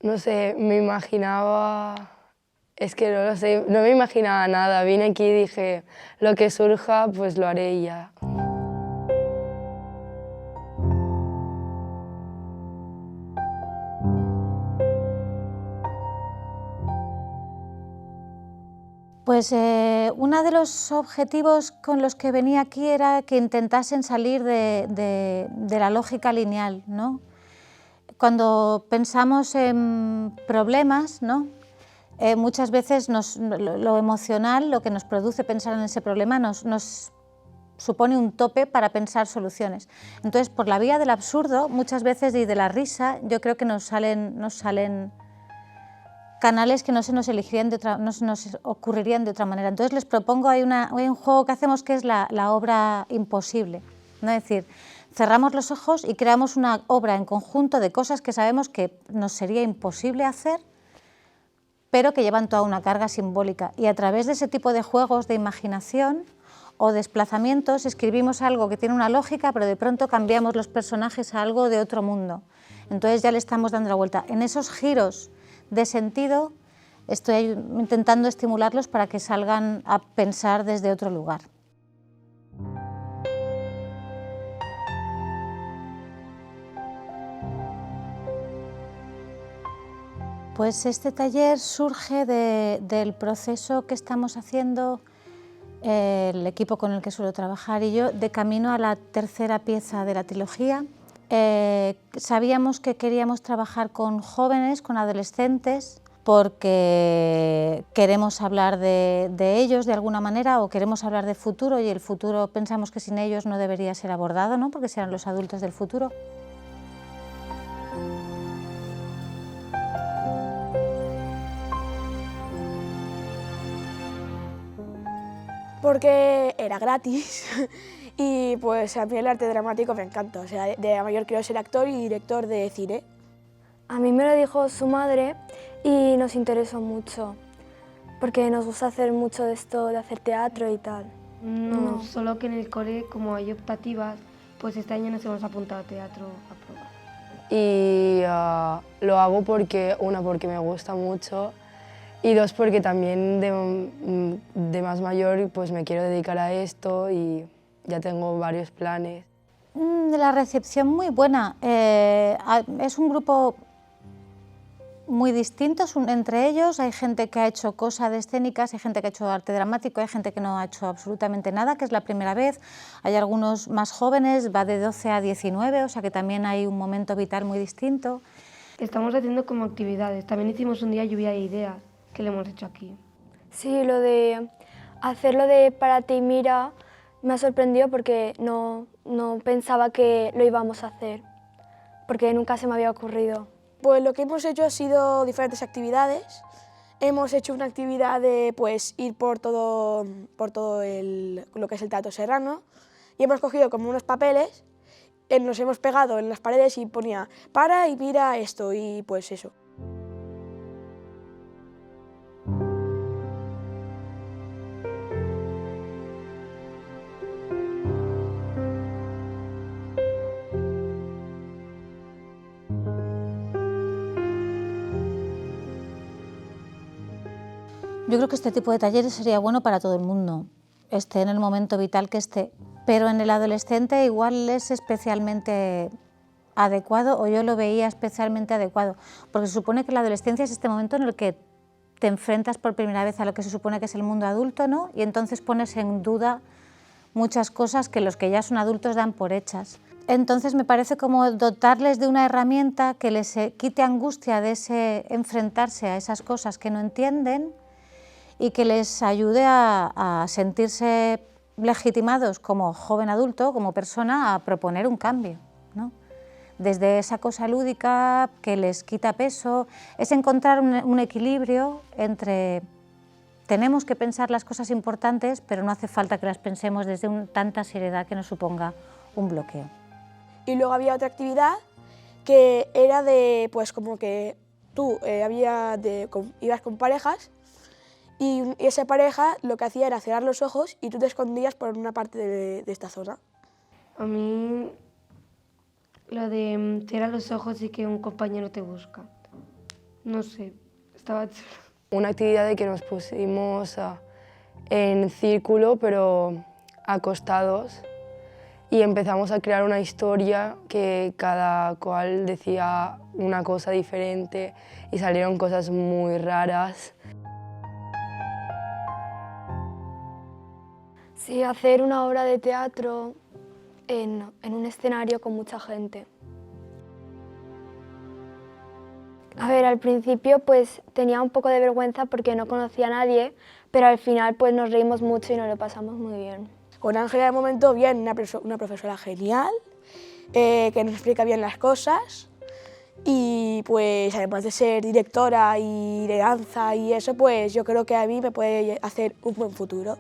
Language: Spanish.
No sé, me imaginaba... Es que no lo sé, no me imaginaba nada. Vine aquí y dije, lo que surja, pues lo haré y ya. Pues uno de los objetivos con los que venía aquí era que intentasen salir de la lógica lineal, ¿no? Cuando pensamos en problemas, ¿no? Muchas veces lo emocional, lo que nos produce pensar en ese problema, nos supone un tope para pensar soluciones. Entonces, por la vía del absurdo, muchas veces, y de la risa, yo creo que nos salen canales que no se nos ocurrirían de otra manera. Entonces les propongo, hay un juego que hacemos que es la obra imposible, ¿no? Es decir, cerramos los ojos y creamos una obra en conjunto de cosas que sabemos que nos sería imposible hacer, pero que llevan toda una carga simbólica. Y a través de ese tipo de juegos de imaginación o desplazamientos escribimos algo que tiene una lógica, pero de pronto cambiamos los personajes a algo de otro mundo. Entonces ya le estamos dando la vuelta. En esos giros de sentido estoy intentando estimularlos para que salgan a pensar desde otro lugar. Pues este taller surge del proceso que estamos haciendo el equipo con el que suelo trabajar y yo, de camino a la tercera pieza de la trilogía. Sabíamos que queríamos trabajar con jóvenes, con adolescentes, porque queremos hablar de ellos de alguna manera o queremos hablar de futuro, y el futuro pensamos que sin ellos no debería ser abordado, ¿no? Porque serán los adultos del futuro. Porque era gratis y pues a mí el arte dramático me encanta. O sea, de mayor quiero ser actor y director de cine. A mí me lo dijo su madre y nos interesó mucho, porque nos gusta hacer mucho de esto, de hacer teatro y tal. No, solo que en el cole, como hay optativas, pues este año nos hemos apuntado a teatro a prueba. Y lo hago porque, una, porque me gusta mucho, y dos, porque también de más mayor pues me quiero dedicar a esto y ya tengo varios planes. La recepción muy buena. Es un grupo muy distinto entre ellos. Hay gente que ha hecho cosas escénicas, hay gente que ha hecho arte dramático, hay gente que no ha hecho absolutamente nada, que es la primera vez. Hay algunos más jóvenes, va de 12 a 19, o sea que también hay un momento vital muy distinto. Estamos haciendo como actividades. También hicimos un día lluvia de ideas, que lo hemos hecho aquí. Sí, lo de hacerlo de Para ti mira me ha sorprendido porque no pensaba que lo íbamos a hacer, porque nunca se me había ocurrido. Pues lo que hemos hecho ha sido diferentes actividades. Hemos hecho una actividad de pues, ir por todo lo que es el Teatro Serrano, y hemos cogido como unos papeles, nos hemos pegado en las paredes y ponía para y mira esto, y pues eso. Yo creo que este tipo de talleres sería bueno para todo el mundo, esté en el momento vital que esté, pero en el adolescente igual es especialmente adecuado, o yo lo veía especialmente adecuado, porque se supone que la adolescencia es este momento en el que te enfrentas por primera vez a lo que se supone que es el mundo adulto, ¿no? Y entonces pones en duda muchas cosas que los que ya son adultos dan por hechas. Entonces me parece como dotarles de una herramienta que les quite angustia de ese enfrentarse a esas cosas que no entienden y que les ayude a sentirse legitimados como joven adulto, como persona, a proponer un cambio, ¿no? Desde esa cosa lúdica que les quita peso, es encontrar un equilibrio entre tenemos que pensar las cosas importantes, pero no hace falta que las pensemos desde tanta seriedad que nos suponga un bloqueo. Y luego había otra actividad que era de, pues como que tú ibas con parejas, y esa pareja lo que hacía era cerrar los ojos y tú te escondías por una parte de esta zona. A mí lo de cerrar los ojos y que un compañero te busca. No sé, estaba chulo. Una actividad de que nos pusimos en círculo, pero acostados, y empezamos a crear una historia que cada cual decía una cosa diferente y salieron cosas muy raras. Sí, hacer una obra de teatro en un escenario con mucha gente. A ver, al principio pues tenía un poco de vergüenza porque no conocía a nadie, pero al final pues nos reímos mucho y nos lo pasamos muy bien. Con Ángela de momento bien, una profesora genial, que nos explica bien las cosas y pues además de ser directora y de danza y eso, pues yo creo que a mí me puede hacer un buen futuro.